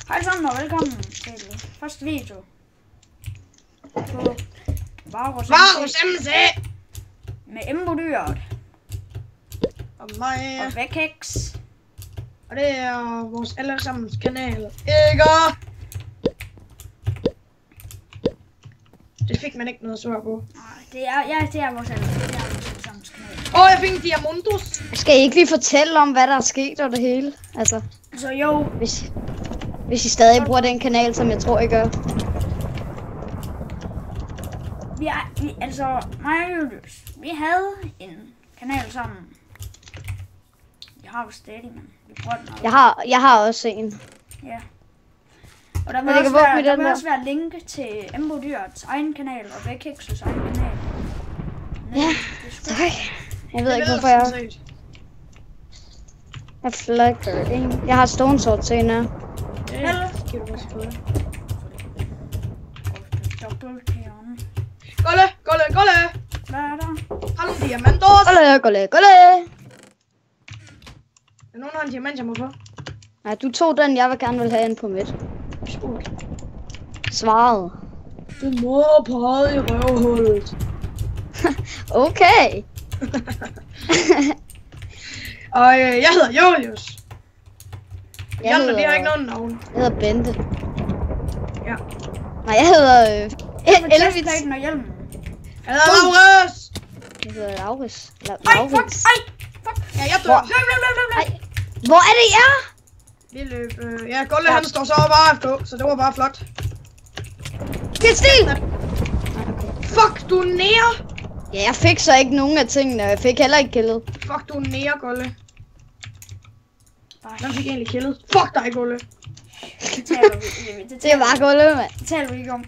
Hej sammen og velkommen til første video på Varus MC med Embo-dyret og mig og Vækhex. og det er vores allesammens kanal, ikke? Det fik man ikke noget svar på. Nej, det er vores allesammens kanal. Jeg fik en Diamondos. Skal I ikke lige fortælle om, hvad der er sket og det hele? Altså, Så jo, hvis I stadig bruger den kanal, som jeg tror, I gør. mig og Julius, vi havde en kanal sammen. Jeg har jo stadig, men vi bruger den også. Jeg har også en. Ja. Og der Men vil det også, kan være, også være link til Embo-dyrets egen kanal og Vækhex's egen kanal. Ja, tak. Jeg ved ikke, hvorfor jeg flækker en. Jeg har Stone Sword senere. Golle! Hvad er der? Har du diamantos? Golle! Er nogen har en diamant, jeg må få? Nej, du tog den, jeg vil gerne vil have en på midt. Svaret. Du må prøve i røvhullet. Okay. Og jeg hedder Julius. Jeg Andre, de har ikke nogen navn. Jeg hedder Bente. Ja. Nej, jeg hedder Elvis. Chestplaten og hjelmen. Jeg hedder Laurus. Jeg hedder Lauris. Ej, fuck! Ja, jeg dør. Ej. Hvor er det, I er? Vi løb. Ja, Golle han står så bare efter, så det var bare flot. Get still! Fuck, du er nære. Ja, jeg fik så ikke nogen af tingene, og jeg fik heller ikke killet. Fuck, du er nære, Golle. Hvem fik egentlig killet? Fuck dig, Golle. Det er bare gulvet, mand. Det taler vi ikke om.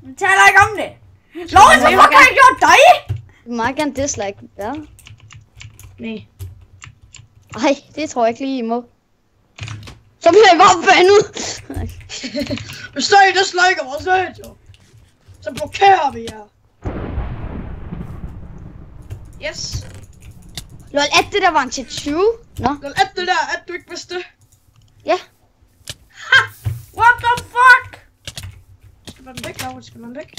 Vi taler ikke om det. Laurits, hvad fuck har jeg gjort dig? Du må meget gerne dislike. Ja. Nej. Ej, det tror jeg ikke lige, I må. Så bliver I bare bandet. Hvis der er disliker vores video, så blokerer vi jer. Yes. Lol, at det der var en til 20. Nå. Lol, at det der, at du ikke vidste det. Ja. Ha! What the fuck? Skal man væk, Laurits? Skal man væk?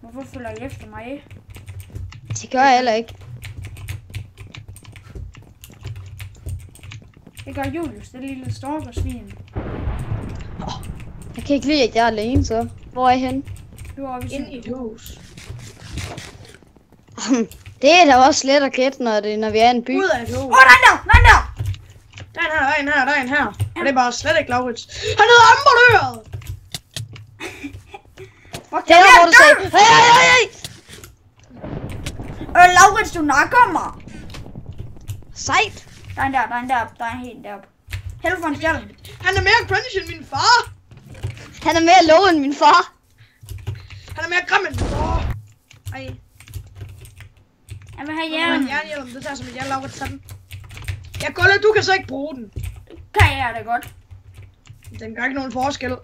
Hvorfor følger I efter mig? Det gør jeg heller ikke. Det gør Julius, det lille stalkersvin. Jeg kan ikke lide, at jeg er alene, så. Hvor er I henne? Du er oppe i Ind i et hus. Det er da også let at gætte, når vi er i en by. Ud af et hus. Åh, den der! Der er en her. Og det er bare slet ikke Laurits. Han hedder Amberdyret! Det er hvor du sagde. Hey! Laurits, du nakker mig! Sejt. Der er en helt deroppe. Helv for en stjerne. Han er mere cringe end min far! Han er mere low end min far. Han er mere grim end min far! Ej. Jeg vil have Ja. hjelm. Jernhjelm, det tager som et Laurits tager den. Ja, Golle, du kan så ikke bruge den. Kan jeg det godt. Den gør ikke nogen forskel.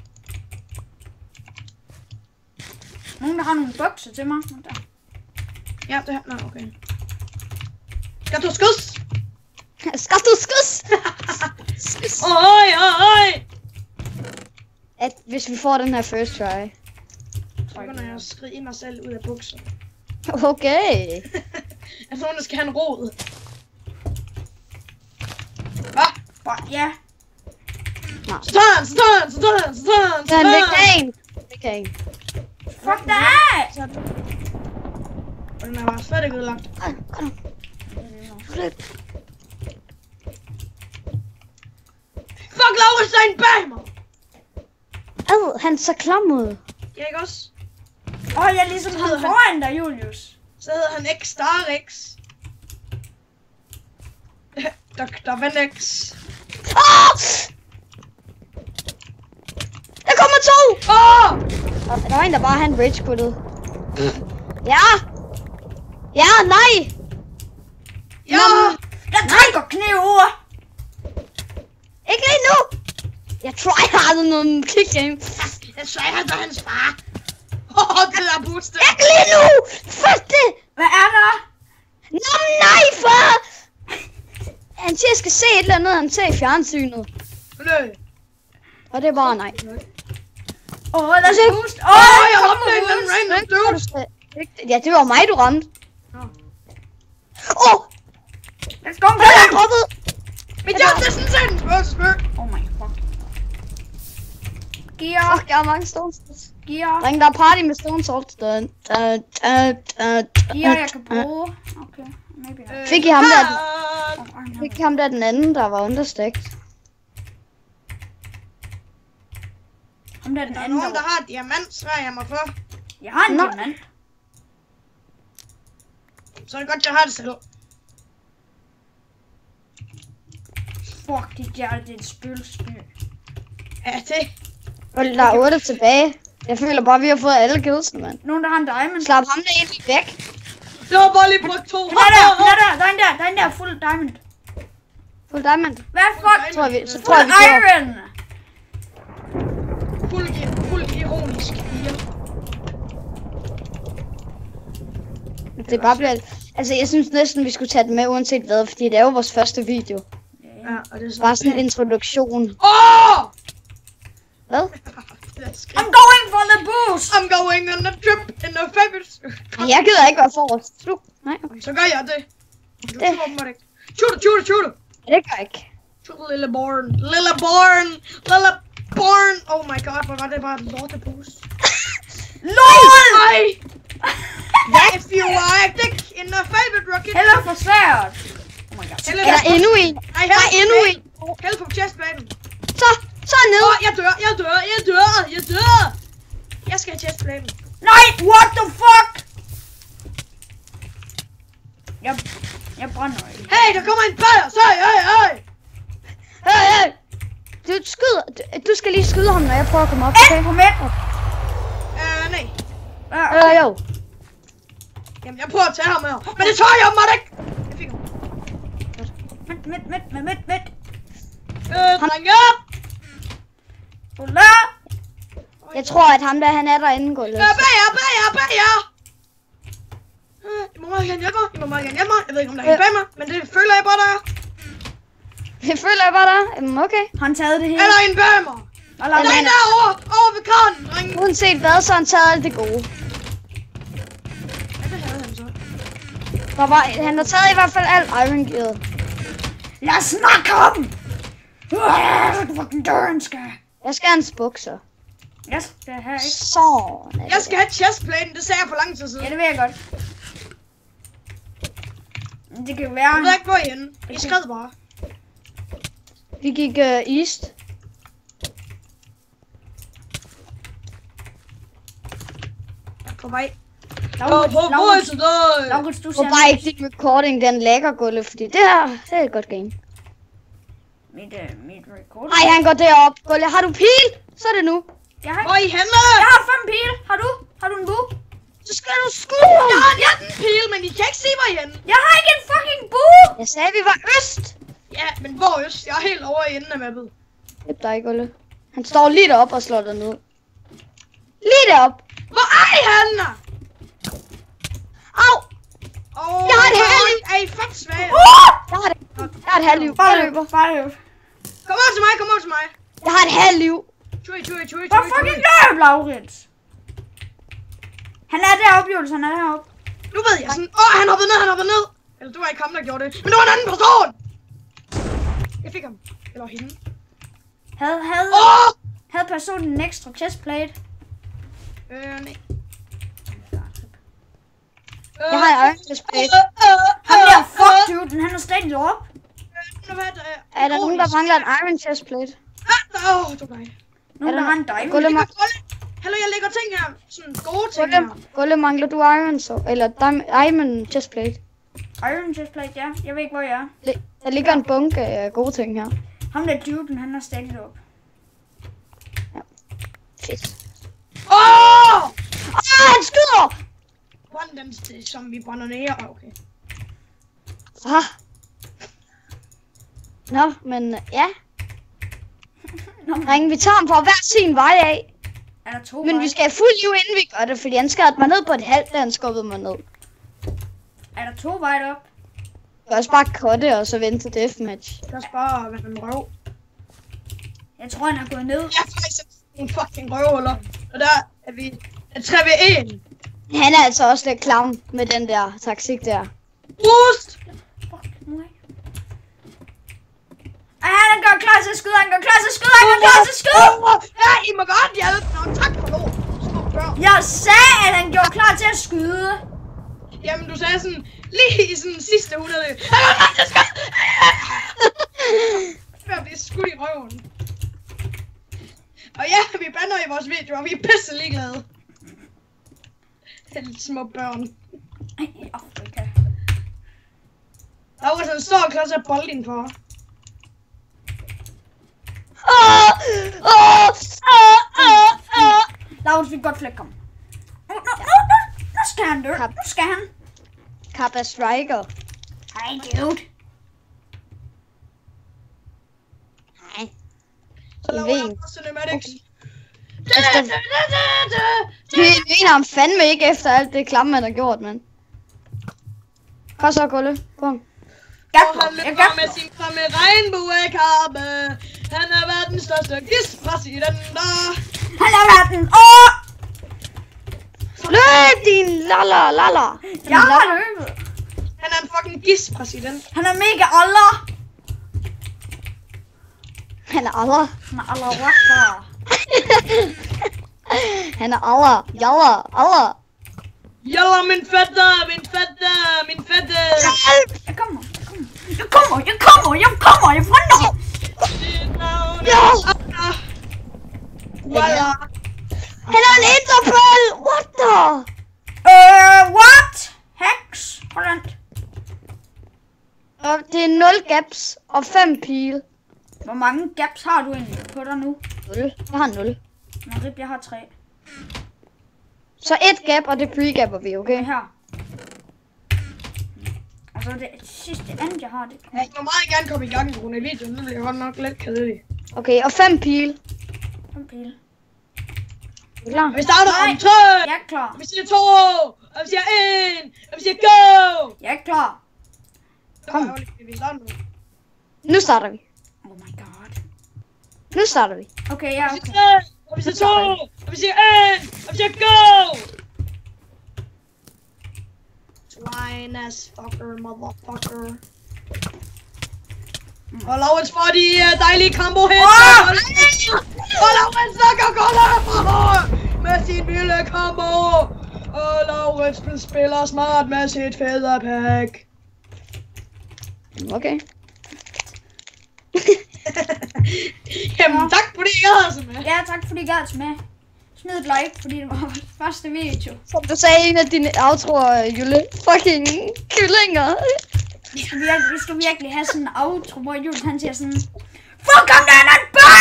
Nogen der har nogle bokser til mig. Ja, det her. Nå, okay. Skal du skus? Skal du skus? Oj! At hvis vi får den her first try. Så begynder jeg at skrige mig selv ud af bukserne. Okay. Er der nogen, der skal have en rod? Hvad? Ja. Så tager han! Ja, det kan en. Fuck dig! Og den er bare slet ikke udlagt. Kom. Fuck, Laurits er en bag mig! Han er så klam ud. Ja, ikke også? Jeg er ligesom ham foran dig, Julius. Så hedder han X-Star-X. Dr. Venex. Der kommer 2! Og der var en, der bare han rage quittet. Ja, nej! Ja! Jeg trækker kniv over! Ikke lige nu! Jeg tryhardede noget kick game. Jeg tryhardede hans far. Det der booster. Ikke lige nu! Fuck det! Hvad er der? Nå nej, far! Han siger, jeg skal se et eller andet, han ser i fjernsynet. Nej. Og det er bare nej. Lad os boost. Jeg ramte en eller anden random dude. Ja, det var mig, du ramte. Let's go, jeg er droppet. Mit job, det er sådan set en spørgsmål. Oh my fuck. Gear. Fuck, jeg har mange stone salts. Gear. Ring, der er party med stone salts. Gear, jeg kan bruge. Okay, maybe not. Fik I ham der den anden, der var understegt? Ham der den Der er anden, nogen, der har diamant, svær jeg mig for. Jeg har en diamant. Så er det godt, jeg har det selv. Fuck, det er et spøgelsesby. Ja, det. Der er 8 tilbage. Jeg føler bare, vi har fået alle killsene, mand. Nogen, der har en diamond. Slap ham der egentlig væk. Jeg har bare lige brugt 2. Der er en der, fuld diamond. Fuld diamond. Hvad fuck? Tror vi Fuld kører. iron. Fuld ironisk. Det bare bliver... Altså, jeg synes næsten, vi skulle tage den med, uanset hvad, fordi det er jo vores første video. Ja, og det er sådan... Bare sådan en introduktion. Hvad? I'm going for the boost. I'm going on a trip in a favorite... Jeg gider ikke være forrest. Nej, okay. Så gør jeg det. Det. Shoot. Det gør jeg ikke. Shoot, lille born. Oh my god, hvor var det bare et lorteboost. LOL! Nej! If you are a dick in a favorite rocket... Heller for svært. Oh my god. Er der endnu en? Nej, Der er endnu en. Held på chestpladen. Så ned. Jeg dør. Jeg skal have chestpladen. Nej, what the fuck? Jeg brænder ikke. Hey, der kommer en bager! Hey! Hey. Du skyder. Du skal lige skyde ham, når jeg prøver at komme op. Okay, på midten. Nej. Jo. Jamen, jeg prøver at tage ham her. Men det tør jeg mig ikke! Jeg fik ham. Midt. Drenge! Hola! Jeg tror, at ham der, han er derinde, Gullet. Bager! I må meget gerne hjælpe mig. Jeg ved ikke, om der er en bag mig, men det føler jeg bare, der er. Det føler jeg bare der. Okay. Han taget det hele. Eller en bag mig. Der er en derovre ved kranen, drenge. Uanset hvad, så har han taget alt det gode. Ja, det havde han så. Han har taget i hvert fald alt Iron Gear. Lad os snakke om! Fucking døren skal. Jeg skal have en bukser. Jeg skal have ikke. Sådan. Jeg skal have chestplaten, det sagde jeg for lang tid siden. Ja, det ved jeg godt. Det kan være... Jeg ved ikke, hvor I er henne. I skred bare. Vi gik east. Jeg er på vej. Laurits, du Og ser bare ikke din recording, den lækker, Gullet, fordi det her, det er et godt game. mit record. Ej, han går derop. Gullet, har du pil? Så er det nu. Hvor er I henne? Jeg har 5 pile. Har du en bue? Så skal du skyde ham. Jeg har en 18 pil, men I kan ikke se, hvor I er henne. Jeg har ikke en fucking bue! Jeg sagde, vi var øst. Ja, men hvor øst? Jeg er helt over i enden af mappet. Hjælp dig, Gullet. Han står lige deroppe og slår dig ned. Lige deroppe. Hvor er I henne? Au! Jeg har et halvliv. Er I fucking svage? Jeg har et halvliv. Jeg løber. Bare løb. Kom over til mig. Jeg har et halvliv. Hvor fucking løb, Laurits? Han er deroppe, Jules. Han er deroppe. Nu ved jeg sådan. Han hoppede ned. Eller det var ikke ham, der gjorde det. Men det var en anden person! Jeg fik ham. Eller hende. Havde personen en ekstra chestplate? Nej. Jeg har en iron chestplate. Ham der, fuck dude, han er stadig deroppe. Er der nogen, der mangler en iron chestplate? Det var mig. Nogen, der har en diamond. Hallo, jeg lægger ting her. Sådan gode ting her. Gullet, mangler du iron så? Eller diamond chestplate? Iron chestplate, ja. Jeg ved ikke, hvor jeg er. Der ligger en bunke af gode ting her. Ham der dude, han er stadig deroppe. Ja. Fedt. Han skyder! Brænd den, som vi brænder ned. Okay. Nå, men ja. Drenge, vi tager ham på hver sin vej af. Er der 2 Men vi skal have fuld liv, inden vi gør det, fordi han skadede mig ned på et halvt, da han skubbede mig ned. Er der 2 veje op? Du også bare cutte og så vente til deathmatch. Jeg skal bare være en røv. Jeg tror, han er gået ned. Jeg er faktisk en fucking røvhuller. Og der er vi 3v1. Han er altså også lidt clown med den der taktik der. Boost! Fuck, nu er han gør klar til at skyde, han gør klar til at skyde, han gør klar til at skyde! Ja, I må godt hjælpe. Nå, tak for lov. Små børn. Jeg sagde, at han gjorde klar til at skyde. Jamen, du sagde sådan, lige i sådan sidste 100 løb. Han var klar til at skyde! Jeg bliver skudt i røven. Og ja, vi bander i vores videoer, vi er pisse ligeglade. Helt små børn. Ej, Afrika. Der var sådan en stor klods af bolden for. Laurens, vi kan godt flække ham. Nu skal han dø. Nu skal han. Kappa Striker. Hej, dude. Nej. Så laver jeg også cinematics. Vi mener ham fandme ikke efter alt det klamme, han har gjort, mand. Kom så, Gulle. Kom. Og han løber med sin fremme regnbuekarpe. Han er verdens største gispræsidenter. Han er verden. Løb, din lalla. Jeg har løbet. Han er en fucking gispræsident. Han er mega aller. Han er aller. Han er aller rocker. Han er aller. Jalla, min fætter. Jeg kommer. Jeg finder. Ja! Voila. Han er en interpol! What the? What? Hex? Hvordan? Og det er 0 gaps og 5 pile. Hvor mange gaps har du egentlig på dig nu? 0. Jeg har 0. Nå, Rip, jeg har 3. Så 1 gap, og det pre-gapper vi, okay? Det her. Altså det sidste andet, jeg har det. Jeg må meget gerne komme i gang med i videoen. Nu bliver jeg godt nok lidt kedelig. Okay, og 5 pile. 5 pile. Er du klar? Vi starter om 3. Jeg er klar. Vi siger 2. Og vi siger 1. Og vi siger go. Jeg er klar. Kom. Vi starter nu. Nu starter vi. Oh my god. Nu starter vi. Okay, jeg er Vi okay. siger 1. Og vi siger 2. Og vi siger 1. Og vi siger go. Swine ass fucker, motherfucker. Og Laurens får de dejlige combo hits. Og Laurens snakker godt med sin vilde combo. Og Laurens spiller smart med sit fædrepack. Okay. Jamen tak fordi I gad os med. Ja, tak fordi I gad os med. Smid et like, fordi det var vores første video. Som du sagde i en af dine outroer, Jule. Fucking kyllinger. Vi skal virkelig have sådan en outro, hvor Jules han siger sådan: Fuck, kom der en bøj!